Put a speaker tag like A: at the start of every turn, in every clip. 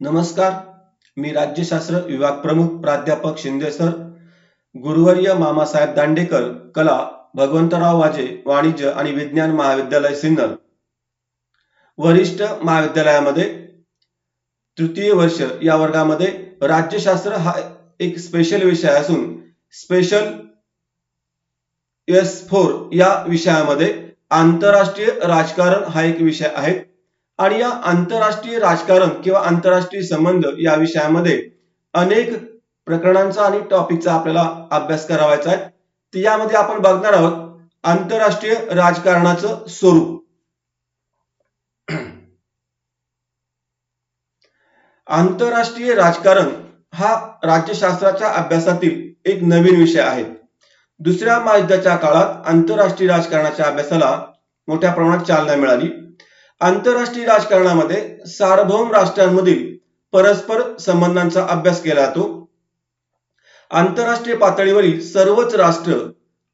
A: नमस्कार. मी राज्यशास्त्र विभाग प्रमुख प्राध्यापक शिंदे सर, गुरुवर्य मामासाहेब दांडेकर कला भगवंतराव वाजे वाणिज्य आणि विज्ञान महाविद्यालय सिन्नर वरिष्ठ महाविद्यालयामध्ये तृतीय वर्ष या वर्गामध्ये राज्यशास्त्र हा एक स्पेशल विषय असून स्पेशल S4 या विषयामध्ये आंतरराष्ट्रीय राजकारण हा एक विषय आहे आणि या आंतरराष्ट्रीय राजकारण किंवा आंतरराष्ट्रीय संबंध या विषयामध्ये अनेक प्रकरणांचा आणि टॉपिकचा आपल्याला अभ्यास करावायचा आहे. तर यामध्ये आपण बघणार आहोत आंतरराष्ट्रीय राजकारणाचं स्वरूप. आंतरराष्ट्रीय राजकारण हा राज्यशास्त्राच्या अभ्यासातील एक नवीन विषय आहे. दुसऱ्या महायुद्धाच्या काळात आंतरराष्ट्रीय राजकारणाच्या अभ्यासाला मोठ्या प्रमाणात चालना मिळाली. आंतरराष्ट्रीय राजकारणामध्ये सार्वभौम राष्ट्रांमधील परस्पर संबंधांचा अभ्यास केला जातो. आंतरराष्ट्रीय पातळीवरील सर्वच राष्ट्र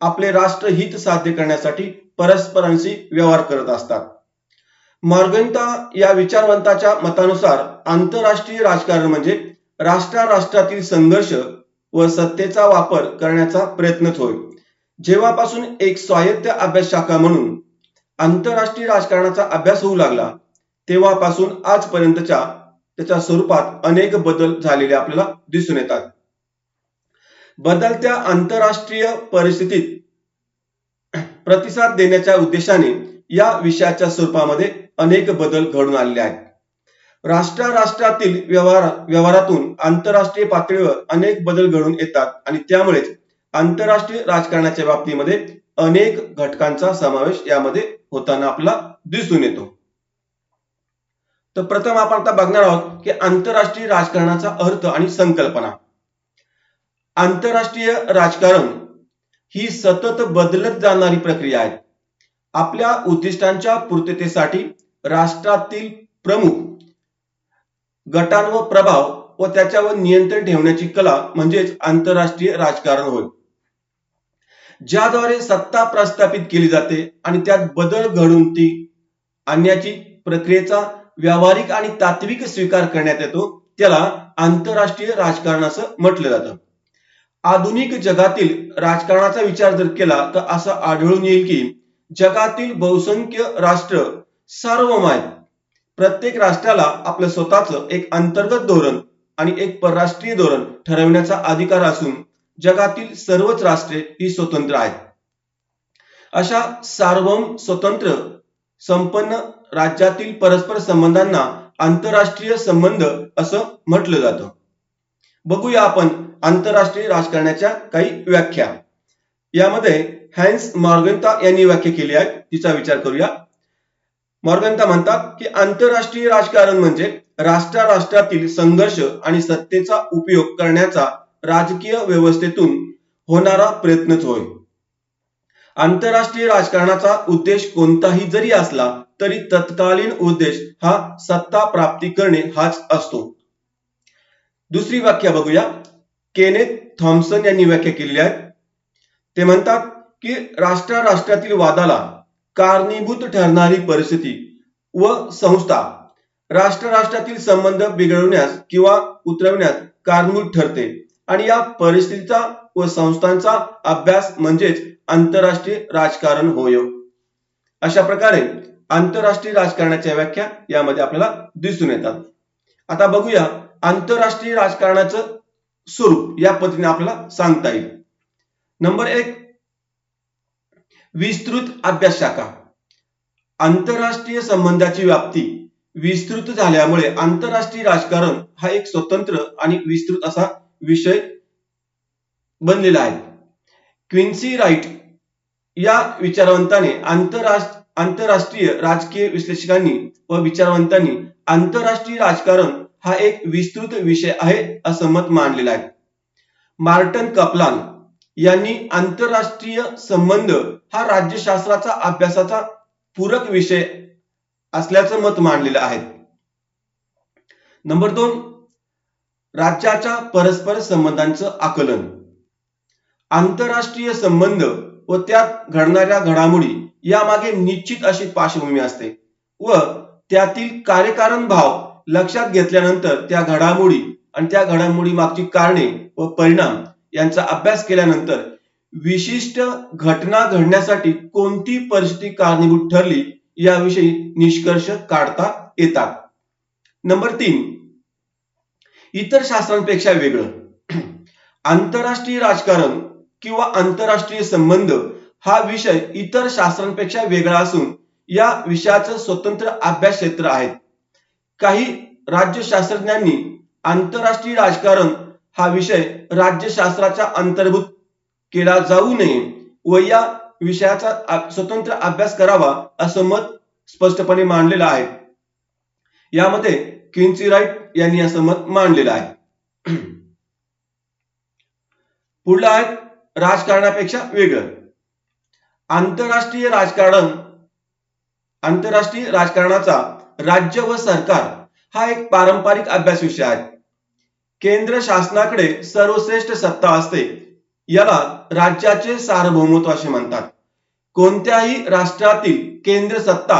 A: आपले राष्ट्रहित साध्य करण्यासाठी परस्परांशी व्यवहार करत असतात. मॉर्गन्ता या विचारवंताच्या मतानुसार आंतरराष्ट्रीय राजकारण म्हणजे राष्ट्रातील संघर्ष व सत्तेचा वापर करण्याचा प्रयत्नच होय. जेव्हापासून एक स्वायत्त अभ्यास शाखा म्हणून आंतरराष्ट्रीय राजकारणाचा अभ्यास होऊ लागला तेव्हापासून आजपर्यंतच्या त्याच्या स्वरूपात अनेक बदल झालेले आपल्याला दिसून येतात. बदलत्या आंतरराष्ट्रीय परिस्थितीत प्रतिसाद देण्याच्या उद्देशाने या विषयाच्या स्वरूपामध्ये अनेक बदल घडून आलेले आहेत. राष्ट्रातील व्यवहारातून आंतरराष्ट्रीय पातळीवर अनेक बदल घडून येतात आणि त्यामुळेच आंतरराष्ट्रीय राजकारणाच्या बाबतीमध्ये अनेक घटकांचा समावेश यामध्ये होताना आपल्याला दिसून येतो. तर प्रथम आपण आता बघणार आहोत की आंतरराष्ट्रीय राजकारणाचा अर्थ आणि संकल्पना. आंतरराष्ट्रीय राजकारण ही सतत बदलत जाणारी प्रक्रिया आहे. आपल्या उद्दिष्टांच्या पूर्ततेसाठी राष्ट्रातील प्रमुख गटांवर प्रभाव व त्याच्यावर नियंत्रण ठेवण्याची कला म्हणजेच आंतरराष्ट्रीय राजकारण होय. ज्याद्वारे सत्ता प्रस्थापित केली जाते आणि त्यात बदल घडवून ती आणण्याची प्रक्रियेचा व्यावहारिक आणि तात्विक स्वीकार करण्यात येतो, त्याला आंतरराष्ट्रीय राजकारण असं म्हटलं जातं. आधुनिक जगातील राजकारणाचा विचार जर केला तर असं आढळून येईल की जगातील बहुसंख्य राष्ट्र सार्वभौम आहेत. प्रत्येक राष्ट्राला आपलं स्वतःचं एक अंतर्गत धोरण आणि एक परराष्ट्रीय धोरण ठरवण्याचा अधिकार असून जगातील सर्वच राष्ट्रे ही स्वतंत्र आहेत. अशा सार्वभौम स्वतंत्र संपन्न राज्यातील परस्पर संबंधांना आंतरराष्ट्रीय संबंध असं म्हटलं जातं. बघूया आपण आंतरराष्ट्रीय राजकारणाच्या काही व्याख्या. यामध्ये हॅन्स मॉर्गन्ता यांनी व्याख्या केली आहे, तिचा विचार करूया. मॉर्गन्ता म्हणतात की आंतरराष्ट्रीय राजकारण म्हणजे राष्ट्रातील संघर्ष आणि सत्तेचा उपयोग करण्याचा राजकीय व्यवस्थेतून होणारा प्रयत्नच होय. आंतरराष्ट्रीय राजकारणाचा उद्देश कोणताही जरी असला तरी तत्कालीन उद्देश हा सत्ता प्राप्ती करणे हाच असतो. दुसरी व्याख्या बघूया. केनेथ थॉम्सन यांनी व्याख्या केलेली आहे. ते म्हणतात की राष्ट्रातील वादाला कारणीभूत ठरणारी परिस्थिती व संस्था राष्ट्रातील संबंध बिघडवण्यास किंवा उतरवण्यास कारणीभूत ठरते आणि या परिस्थितीचा व संस्थांचा अभ्यास म्हणजेच आंतरराष्ट्रीय राजकारण होय. अशा प्रकारे आंतरराष्ट्रीय राजकारणाच्या व्याख्या यामध्ये आपल्याला दिसून येतात. आता बघूया आंतरराष्ट्रीय राजकारणाचं स्वरूप या पद्धतीने आपल्याला सांगता येईल. नंबर 1, विस्तृत अभ्यास शाखा. आंतरराष्ट्रीय संबंधाची व्याप्ती विस्तृत झाल्यामुळे आंतरराष्ट्रीय राजकारण हा एक स्वतंत्र आणि विस्तृत असा विषय बनलेला आहे. क्विन्सी राईट या विचारवंताने आंतरराष्ट्रीय राजकीय विश्लेषकांनी व विचारवंतांनी आंतरराष्ट्रीय राजकारण हा एक विस्तृत विषय आहे असं मत मांडलेलं आहे. मार्टन कपलान यांनी आंतरराष्ट्रीय संबंध हा राज्यशास्त्राचा अभ्यासाचा पूरक विषय असल्याचं मत मांडलेलं आहे. नंबर 2, राज्याच्या परस्पर संबंधांचं आकलन. आंतरराष्ट्रीय संबंध व त्यात घडणाऱ्या घडामोडी यामागे निश्चित अशी पार्श्वभूमी असते व त्यातील कार्यकारण भाव लक्षात घेतल्यानंतर त्या घडामोडी आणि त्या घडामोडी मागची कारणे व परिणाम यांचा अभ्यास केल्यानंतर विशिष्ट घटना घडण्यासाठी कोणती परिस्थिती कारणीभूत ठरली याविषयी निष्कर्ष काढता येतात. नंबर 3, इतर शास्त्रांपेक्षा वेगळं. आंतरराष्ट्रीय राजकारण किंवा आंतरराष्ट्रीय संबंध हा विषय इतर शास्त्रांपेक्षा वेगळा असून या विषयाचं स्वतंत्र अभ्यास क्षेत्र आहेत. काही राज्यशास्त्रज्ञांनी आंतरराष्ट्रीय राजकारण हा विषय राज्यशास्त्राच्या अंतर्भूत केला जाऊ नये व या विषयाचा स्वतंत्र अभ्यास करावा असं मत स्पष्टपणे मांडलेलं आहे. यामध्ये क्विन्सी राईट यांनी असं मत मांडलेलं आहे. पुढलं आहे राजकारणापेक्षा वेगळं. आंतरराष्ट्रीय राजकारणाचा राज्य व सरकार हा एक पारंपरिक अभ्यास विषय आहे. केंद्र शासनाकडे सर्वश्रेष्ठ सत्ता असते. याला राज्याचे सार्वभौमत्व असे म्हणतात. कोणत्याही राष्ट्रातील केंद्र सत्ता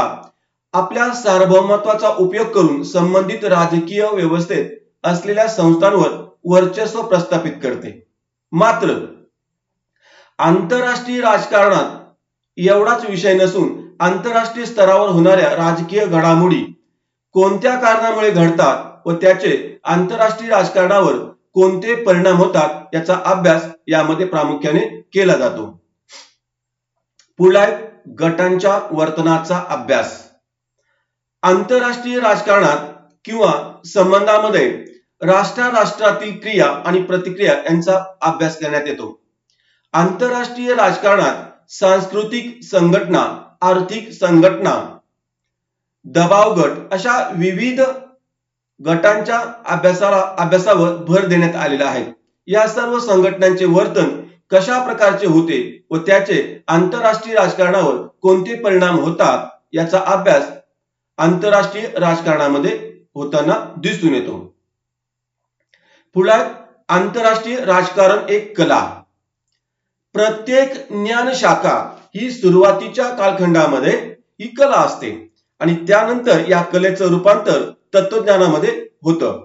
A: आपल्या सार्वभौमत्वाचा उपयोग करून संबंधित राजकीय व्यवस्थेत असलेल्या संस्थांवर वर्चस्व प्रस्थापित करते. मात्र आंतरराष्ट्रीय राजकारणात एवढाच विषय नसून आंतरराष्ट्रीय स्तरावर होणाऱ्या राजकीय घडामोडी कोणत्या कारणामुळे घडतात व त्याचे आंतरराष्ट्रीय राजकारणावर कोणते परिणाम होतात याचा अभ्यास यामध्ये प्रामुख्याने केला जातो. पुढला आहे गटांच्या वर्तनाचा अभ्यास. आंतरराष्ट्रीय राजकारणात किंवा संबंधामध्ये राष्ट्रातील क्रिया आणि प्रतिक्रिया यांचा अभ्यास करण्यात येतो. आंतरराष्ट्रीय राजकारणात सांस्कृतिक संघटना, आर्थिक संघटना, दबाव गट अशा विविध गटांच्या अभ्यासावर भर देण्यात आलेला आहे. या सर्व संघटनांचे वर्तन कशा प्रकारचे होते व त्याचे आंतरराष्ट्रीय राजकारणावर कोणते परिणाम होतात याचा अभ्यास आंतरराष्ट्रीय राजकारणामध्ये होताना दिसून येतो. पुढे आंतरराष्ट्रीय राजकारण एक कला. प्रत्येक ज्ञान शाखा ही सुरुवातीच्या कालखंडामध्ये ही कला असते आणि त्यानंतर या कलेचं रूपांतर तत्वज्ञानामध्ये होतं.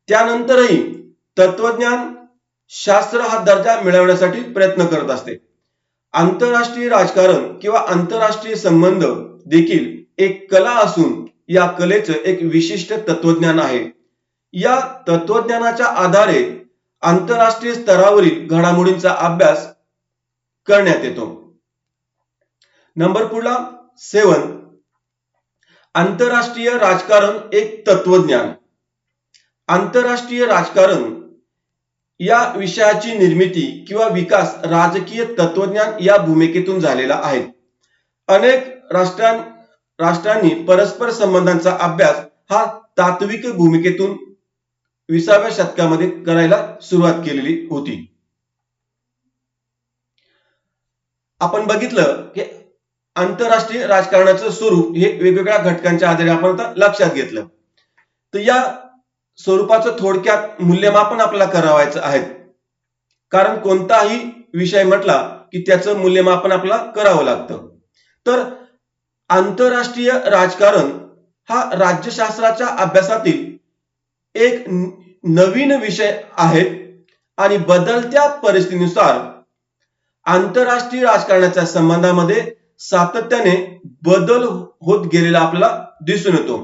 A: त्यानंतरही तत्वज्ञान शास्त्र हा दर्जा मिळवण्यासाठी प्रयत्न करत असते. आंतरराष्ट्रीय राजकारण किंवा आंतरराष्ट्रीय संबंध देखील एक कला असून या कलेचं एक विशिष्ट तत्वज्ञान आहे. या तत्वज्ञानाच्या आधारे आंतरराष्ट्रीय स्तरावरील घडामोडींचा अभ्यास करण्यात येतो. नंबर पुढला 7, आंतरराष्ट्रीय राजकारण एक तत्वज्ञान. आंतरराष्ट्रीय राजकारण या विषयाची निर्मिती किंवा विकास राजकीय तत्वज्ञान या भूमिकेतून झालेला आहे. अनेक राष्ट्रांनी परस्पर संबंधांचा अभ्यास हा तात्विक भूमिकेतून 20व्या शतकामध्ये करायला सुरुवात केलेली होती. आपण बघितलं की आंतरराष्ट्रीय राजकारणाचं स्वरूप हे वेगवेगळ्या घटकांच्या आधारे आपण आता लक्षात घेतलं. तर या स्वरूपाचं थोडक्यात मूल्यमापन आपल्याला करावायचं आहे. कारण कोणताही विषय म्हटला की त्याचं मूल्यमापन आपल्याला करावं लागतं. तर आंतरराष्ट्रीय राजकारण हा राज्यशास्त्राच्या अभ्यासातील एक नवीन विषय आहे आणि बदलत्या परिस्थितीनुसार आंतरराष्ट्रीय राजकारणाच्या संबंधामध्ये सातत्याने बदल होत गेलेला आपल्याला दिसून येतो.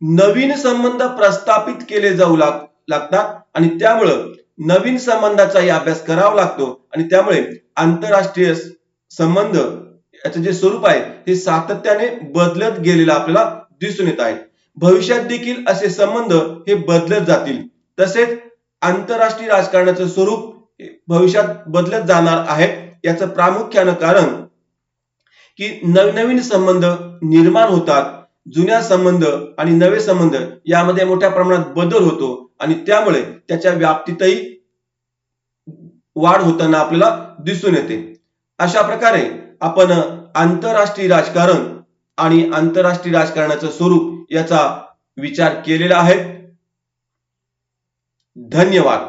A: नवीन संबंध प्रस्थापित केले जाऊ लागतात आणि त्यामुळे नवीन संबंधाचाही अभ्यास करावा लागतो आणि त्यामुळे आंतरराष्ट्रीय संबंध याचं जे स्वरूप आहे हे सातत्याने बदलत गेलेलं आपल्याला दिसून येत आहे. भविष्यात देखील असे संबंध हे बदलत जातील. तसेच आंतरराष्ट्रीय राजकारणाचं स्वरूप भविष्यात बदलत जाणार आहे. याचं प्रामुख्यानं कारण की नवनवीन संबंध निर्माण होतात. जुन्या संबंध आणि नवे संबंध यामध्ये मोठ्या प्रमाणात बदल होतो आणि त्यामुळे त्याच्या व्याप्तीतही वाढ होताना आपल्याला दिसून येते. अशा प्रकारे आपण आंतरराष्ट्रीय राजकारण आणि आंतरराष्ट्रीय राजकारणाचं स्वरूप याचा विचार केलेला आहे. धन्यवाद.